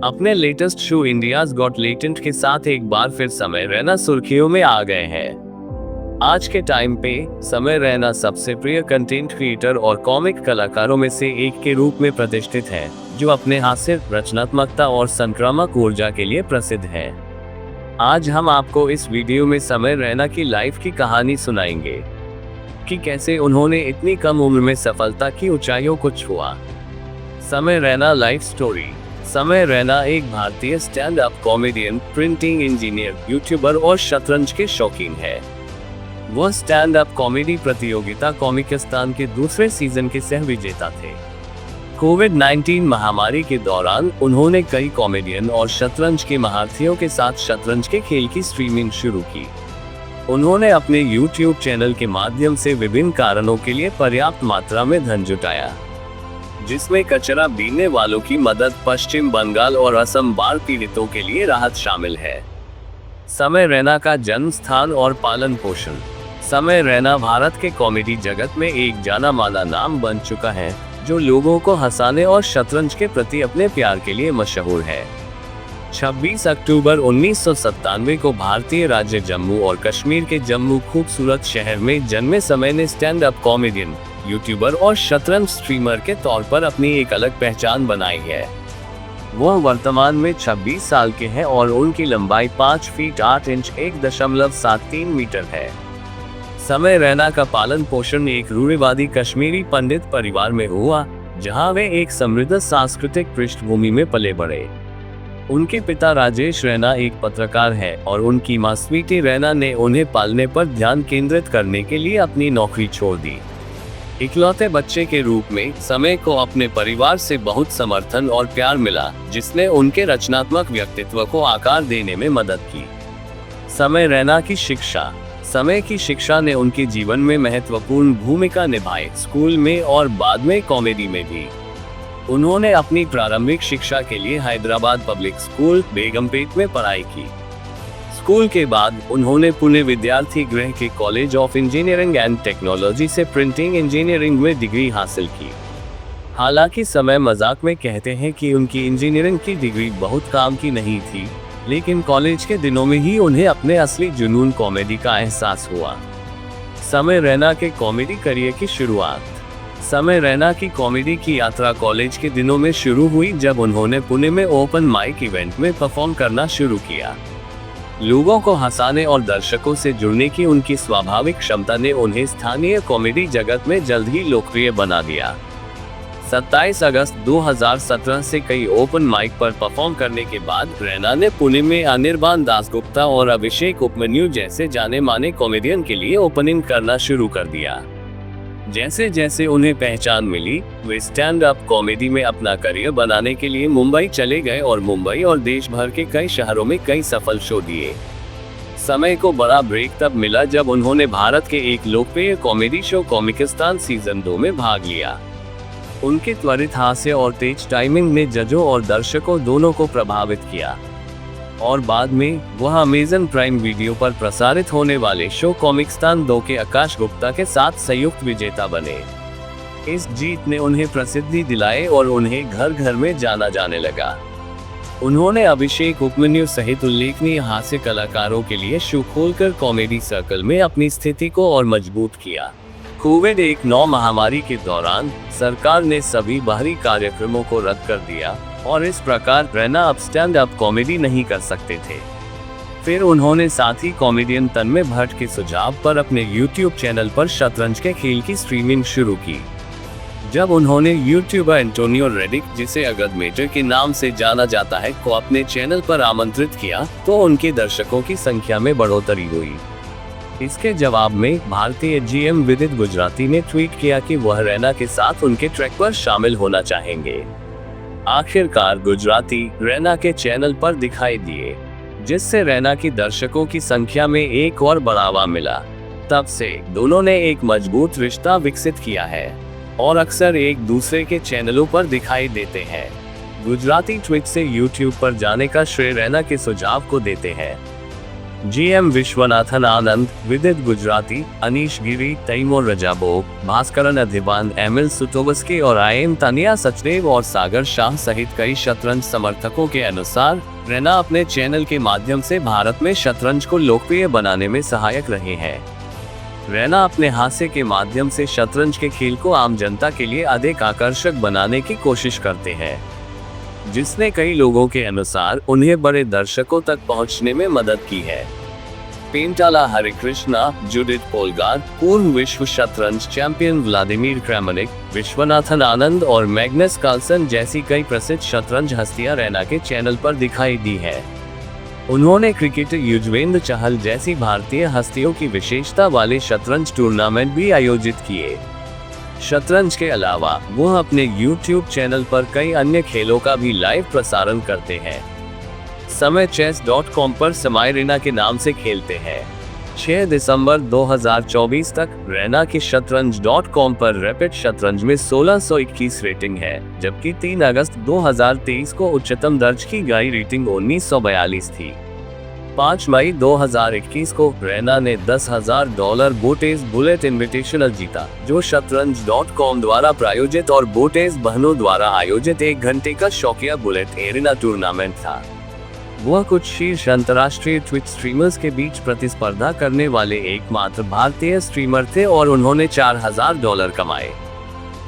अपने latest show India's got talent के साथ एक बार फिर समय रैना सुर्खियों में आ गए हैं। आज के टाइम पे समय रैना सबसे प्रिय कंटेंट क्रिएटर और कॉमिक कलाकारों में से एक के रूप में प्रतिष्ठित है, जो अपने हास्य, रचनात्मकता और संक्रामक ऊर्जा के लिए प्रसिद्ध है। आज हम आपको इस वीडियो में समय रैना की लाइफ की कहानी सुनाएंगे कि कैसे उन्होंने इतनी कम उम्र में सफलता की ऊंचाइयों को छुआ। समय रैना लाइफ स्टोरी। समय रैना एक भारतीय stand up comedian, printing engineer, YouTuber और शतरंज के शौकीन है। वह स्टैंड अप कॉमेडी प्रतियोगिता कॉमिकिस्तान के दूसरे सीजन के सह विजेता थे। कोविड-19 महामारी के दौरान उन्होंने कई कॉमेडियन और शतरंज के महारथियों के साथ शतरंज के खेल की स्ट्रीमिंग शुरू की। उन्होंने अपने YouTube चैनल के माध्यम से विभिन्न कारणों के लिए पर्याप्त मात्रा में धन जुटाया, जिसमें कचरा बीनने वालों की मदद, पश्चिम बंगाल और असम बाढ़ पीड़ितों के लिए राहत शामिल है। समय रैना का जन्म स्थान और पालन पोषण। समय रैना भारत के कॉमेडी जगत में एक जाना माना नाम बन चुका है, जो लोगों को हंसाने और शतरंज के प्रति अपने प्यार के लिए मशहूर है। 26 अक्टूबर 1997 को भारतीय राज्य जम्मू और कश्मीर के जम्मू खूबसूरत शहर में जन्मे समय ने स्टैंड अप कॉमेडियन, यूट्यूबर और शतरंज स्ट्रीमर के तौर पर अपनी एक अलग पहचान बनाई है। वह वर्तमान में 26 साल के हैं और उनकी लंबाई 5 फीट 8 इंच 1.73 मीटर है। समय रैना का पालन पोषण एक रूढ़िवादी कश्मीरी पंडित परिवार में हुआ, जहां वे एक समृद्ध सांस्कृतिक पृष्ठभूमि में पले बढ़े। उनके पिता राजेश रैना एक पत्रकार है और उनकी मां स्वीटी रैना ने उन्हें पालने पर ध्यान केंद्रित करने के लिए अपनी नौकरी छोड़ दी। इकलौते बच्चे के रूप में समय को अपने परिवार से बहुत समर्थन और प्यार मिला, जिसने उनके रचनात्मक व्यक्तित्व को आकार देने में मदद की। समय रैना की शिक्षा। समय की शिक्षा ने उनके जीवन में महत्वपूर्ण भूमिका निभाई, स्कूल में और बाद में कॉमेडी में भी। उन्होंने अपनी प्रारंभिक शिक्षा के लिए हैदराबाद पब्लिक स्कूल, बेगमपेट में पढ़ाई की। स्कूल के बाद उन्होंने पुणे विद्यार्थी गृह के college of engineering and technology से प्रिंटिंग इंजीनियरिंग में डिग्री हासिल की। हालांकि समय मजाक में कहते हैं कि उनकी इंजीनियरिंग की डिग्री बहुत काम की नहीं थी, लेकिन कॉलेज के दिनों में ही उन्हें अपने असली जुनून कॉमेडी का एहसास हुआ। समय रैना के कॉमेडी करियर की शुरुआत। समय रैना की कॉमेडी की यात्रा कॉलेज के दिनों में शुरू हुई, जब उन्होंने पुणे में ओपन माइक इवेंट में परफॉर्म करना शुरू किया। लोगों को हंसाने और दर्शकों से जुड़ने की उनकी स्वाभाविक क्षमता ने उन्हें स्थानीय कॉमेडी जगत में जल्द ही लोकप्रिय बना दिया। 27 अगस्त 2017 से कई ओपन माइक पर परफॉर्म करने के बाद रैना ने पुणे में अनिर्बान दासगुप्ता और अभिषेक उपमन्यु जैसे जाने माने कॉमेडियन के लिए ओपनिंग करना शुरू कर दिया। जैसे जैसे उन्हें पहचान मिली, वे स्टैंड अप कॉमेडी में अपना करियर बनाने के लिए मुंबई चले गए और मुंबई और देश भर के कई शहरों में कई सफल शो दिए। समय को बड़ा ब्रेक तब मिला जब उन्होंने भारत के एक लोकप्रिय कॉमेडी शो कॉमिकिस्तान सीजन 2 में भाग लिया। उनके त्वरित हास्य और तेज टाइमिंग ने जजों और दर्शकों दोनों को प्रभावित किया, और बाद में वह अमेज़न प्राइम वीडियो पर प्रसारित होने वाले शो कॉमिकिस्तान 2 के आकाश गुप्ता के साथ संयुक्त विजेता बने। इस जीत ने उन्हें प्रसिद्धि दिलाई और उन्हें घर घर में जाना जाने लगा। उन्होंने अभिषेक उपमन्यु सहित उल्लेखनीय हास्य कलाकारों के लिए शो खोलकर कॉमेडी सर्कल में अपनी स्थिति को और मजबूत किया। कोविड-19 महामारी के दौरान सरकार ने सभी बाहरी कार्यक्रमों को रद्द कर दिया और इस प्रकार रैना अब स्टैंड अप कॉमेडी नहीं कर सकते थे। फिर उन्होंने साथी कॉमेडियन तन्मय भट्ट के सुझाव पर अपने YouTube चैनल पर शतरंज के खेल की स्ट्रीमिंग शुरू की। जब उन्होंने यूट्यूबर एंटोनियो रेडिक, जिसे अगदमेटर के नाम से जाना जाता है, को अपने चैनल पर आमंत्रित किया, तो उनके दर्शकों की संख्या में बढ़ोतरी हुई। इसके जवाब में भारतीय GM विदित गुजराती ने ट्वीट किया कि वह रैना के साथ उनके ट्रैक पर शामिल होना चाहेंगे। आखिरकार गुजराती रैना के चैनल पर दिखाई दिए, जिससे रैना की दर्शकों की संख्या में एक और बढ़ावा मिला। तब से दोनों ने एक मजबूत रिश्ता विकसित किया है और अक्सर एक दूसरे के चैनलों पर दिखाई देते हैं। गुजराती ट्वीट से YouTube पर जाने का श्रेय रैना के सुझाव को देते हैं। GM विश्वनाथन आनंद, विदित गुजराती, अनीश गिरी, तैमूर रजाबोग, भास्करन अधिबान, एमिल सुटोवस्की और आयन तानिया सचदेव और सागर शाह सहित कई शतरंज समर्थकों के अनुसार रैना अपने चैनल के माध्यम से भारत में शतरंज को लोकप्रिय बनाने में सहायक रहे हैं। रैना अपने हास्य के माध्यम से शतरंज के खेल को आम जनता के लिए अधिक आकर्षक बनाने की कोशिश करते हैं, जिसने कई लोगों के अनुसार उन्हें बड़े दर्शकों तक पहुंचने में मदद की है। पेंटाला हरिकृष्णा, जुडिथ पोलगार, पूर्व विश्व शतरंज champion Vladimir Kramnik, Viswanathan Anand और मैग्नस कार्लसन जैसी कई प्रसिद्ध शतरंज हस्तियां रैना के चैनल पर दिखाई दी है। उन्होंने क्रिकेटर युजवेंद्र चहल जैसी भारतीय हस्तियों की विशेषता वाले शतरंज टूर्नामेंट भी आयोजित किए। शतरंज के अलावा वह अपने YouTube चैनल पर कई अन्य खेलों का भी लाइव प्रसारण करते हैं। समय chess.com पर समय रैना के नाम से खेलते हैं। 6 दिसंबर 2024 तक रैना की शतरंज.com पर रैपिड शतरंज में 1621 रेटिंग है, जबकि 3 अगस्त 2023 को उच्चतम दर्ज की गई रेटिंग 1942 थी। 5 मई 2021 को रैना ने $10,000 बोटेज बुलेट इनविटेशनल जीता, जो शतरंज.com द्वारा प्रायोजित और बोटेज बहनों द्वारा आयोजित 1 घंटे का शौकिया बुलेट एरिना टूर्नामेंट था। वह कुछ शीर्ष अंतर्राष्ट्रीय ट्विच स्ट्रीमर्स के बीच प्रतिस्पर्धा करने वाले एकमात्र भारतीय स्ट्रीमर थे और उन्होंने $4,000 कमाए।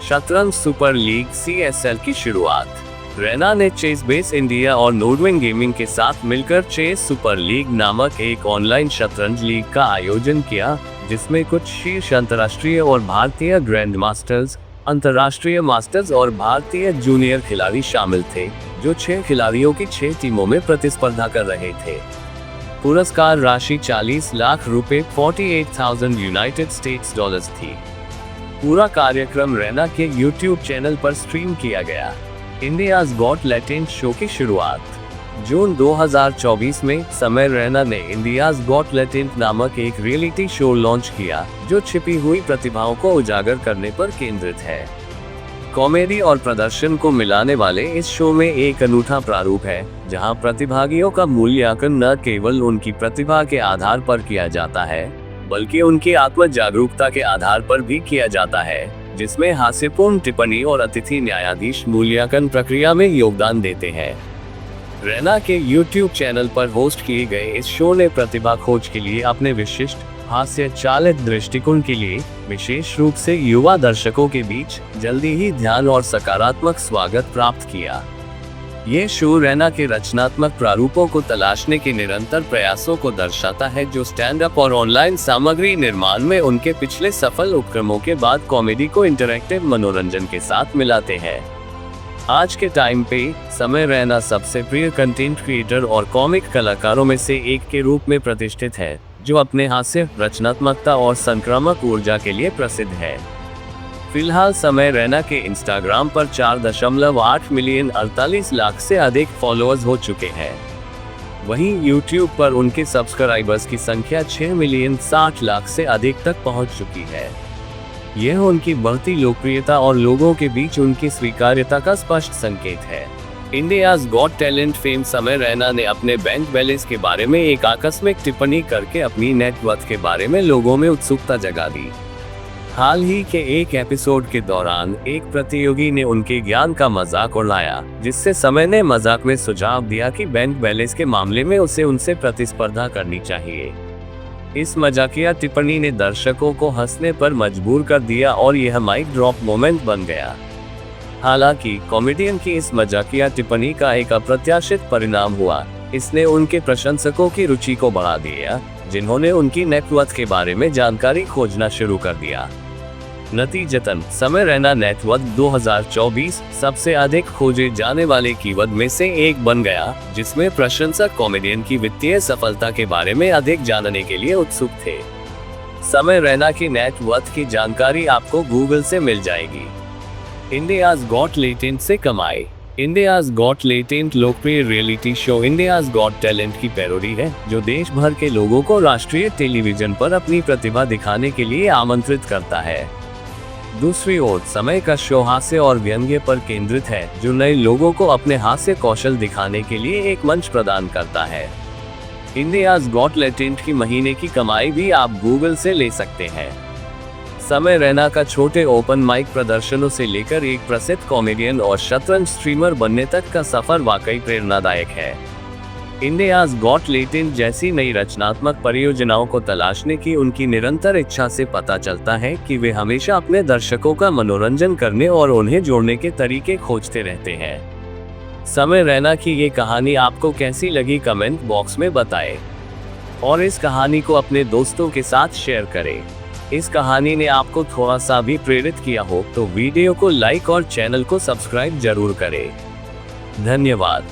शतरंज सुपर लीग CSL की शुरुआत रैना ने चेस बेस इंडिया और नोडविन गेमिंग के साथ मिलकर चेस सुपर लीग नामक एक ऑनलाइन शतरंज लीग का आयोजन किया, जिसमें कुछ शीर्ष अंतर्राष्ट्रीय और भारतीय ग्रैंड मास्टर्स, अंतर्राष्ट्रीय मास्टर्स और भारतीय जूनियर खिलाड़ी शामिल थे, जो 6 खिलाड़ियों की 6 टीमों में प्रतिस्पर्धा कर रहे थे। पुरस्कार राशि 40 लाख रुपए 48,000 यूनाइटेड स्टेट्स डॉलर्स थी। पूरा कार्यक्रम रैना के YouTube चैनल पर स्ट्रीम किया गया। इंडियाज गॉट लैटेंट शो की शुरुआत जून 2024 में समय रैना ने इंडियाज गॉट लैटेंट नामक एक रियलिटी शो लॉन्च किया, जो छिपी हुई प्रतिभाओं को उजागर करने पर केंद्रित है। कॉमेडी और प्रदर्शन को मिलाने वाले इस शो में एक अनूठा प्रारूप है, जहां प्रतिभागियों का मूल्यांकन न केवल उनकी प्रतिभा के आधार पर किया जाता है, बल्कि उनकी आत्म जागरूकता के आधार पर भी किया जाता है, जिसमें हास्यपूर्ण टिप्पणी और अतिथि न्यायाधीश मूल्यांकन प्रक्रिया में योगदान देते हैं। रैना के YouTube चैनल पर होस्ट किए गए इस शो ने प्रतिभा खोज के लिए अपने विशिष्ट हास्य चालित दृष्टिकोण के लिए विशेष रूप से युवा दर्शकों के बीच जल्दी ही ध्यान और सकारात्मक स्वागत प्राप्त किया। ये शो रैना के रचनात्मक प्रारूपों को तलाशने के निरंतर प्रयासों को दर्शाता है, जो स्टैंड अप और ऑनलाइन सामग्री निर्माण में उनके पिछले सफल उपक्रमों के बाद कॉमेडी को इंटरैक्टिव मनोरंजन के साथ मिलाते हैं। आज के टाइम पे समय रैना सबसे प्रिय कंटेंट क्रिएटर और कॉमिक कलाकारों में से एक के रूप में प्रतिष्ठित है, जो अपने हास्य, रचनात्मकता और संक्रामक ऊर्जा के लिए प्रसिद्ध है। फिलहाल समय रैना के इंस्टाग्राम पर 4.8 मिलियन 48 लाख से अधिक फॉलोअर्स हो चुके हैं। वहीं YouTube पर उनके सब्सक्राइबर्स की संख्या 6 मिलियन 60 लाख से अधिक तक पहुंच चुकी है। यह उनकी बढ़ती लोकप्रियता और लोगों के बीच उनकी स्वीकार्यता का स्पष्ट संकेत है। इंडियाज गॉट टैलेंट फेम समय रैना ने अपने बैंक बैलेंस के बारे में एक आकस्मिक टिप्पणी करके अपनी नेटवर्थ के बारे में लोगों में उत्सुकता जगा दी। हाल ही के एक एपिसोड के दौरान एक प्रतियोगी ने उनके ज्ञान का मजाक उड़ाया, जिससे समय ने मजाक में सुझाव दिया कि बैंक बैलेंस के मामले में उसे उनसे प्रतिस्पर्धा करनी चाहिए। इस मजाकिया टिप्पणी ने दर्शकों को हंसने पर मजबूर कर दिया और यह माइक ड्रॉप मोमेंट बन गया। हालांकि कॉमेडियन की इस मजाकिया टिप्पणी का एक अप्रत्याशित परिणाम हुआ। इसने उनके प्रशंसकों की रुचि को बढ़ा दिया, जिन्होंने उनकी नेटवर्थ के बारे में जानकारी खोजना शुरू कर दिया। नतीजतन समय रैना नेटवर्थ 2024 सबसे अधिक खोजे जाने वाले कीवर्ड में से एक बन गया, जिसमें प्रशंसक कॉमेडियन की वित्तीय सफलता के बारे में अधिक जानने के लिए उत्सुक थे। समय रैना की नेटवर्थ की जानकारी आपको गूगल से मिल जाएगी। इंडियाज गॉट लैटेंट से कमाई। इंडियाज गॉट लैटेंट लोकप्रिय reality show India's got talent की पैरोडी है, जो देश भर के लोगों को राष्ट्रीय टेलीविजन पर अपनी प्रतिभा दिखाने के लिए आमंत्रित करता है। दूसरी ओर समय का शो हास्य और व्यंग्य पर केंद्रित है, जो नए लोगों को अपने हास्य कौशल दिखाने के लिए एक मंच प्रदान करता है। इंडियाज गॉट टैलेंट की महीने की कमाई भी आप गूगल से ले सकते हैं। समय रैना का छोटे ओपन माइक प्रदर्शनों से लेकर एक प्रसिद्ध कॉमेडियन और शतरंज स्ट्रीमर बनने तक का सफर वाकई प्रेरणादायक है। इंडियाज गॉट टैलेंट जैसी नई रचनात्मक परियोजनाओं को तलाशने की उनकी निरंतर इच्छा से पता चलता है कि वे हमेशा अपने दर्शकों का मनोरंजन करने और उन्हें जोड़ने के तरीके खोजते रहते हैं। समय रैना की ये कहानी आपको कैसी लगी, कमेंट बॉक्स में बताएं और इस कहानी को अपने दोस्तों के साथ शेयर करें। इस कहानी ने आपको थोड़ा सा भी प्रेरित किया हो तो वीडियो को लाइक और चैनल को सब्सक्राइब जरूर करें। धन्यवाद।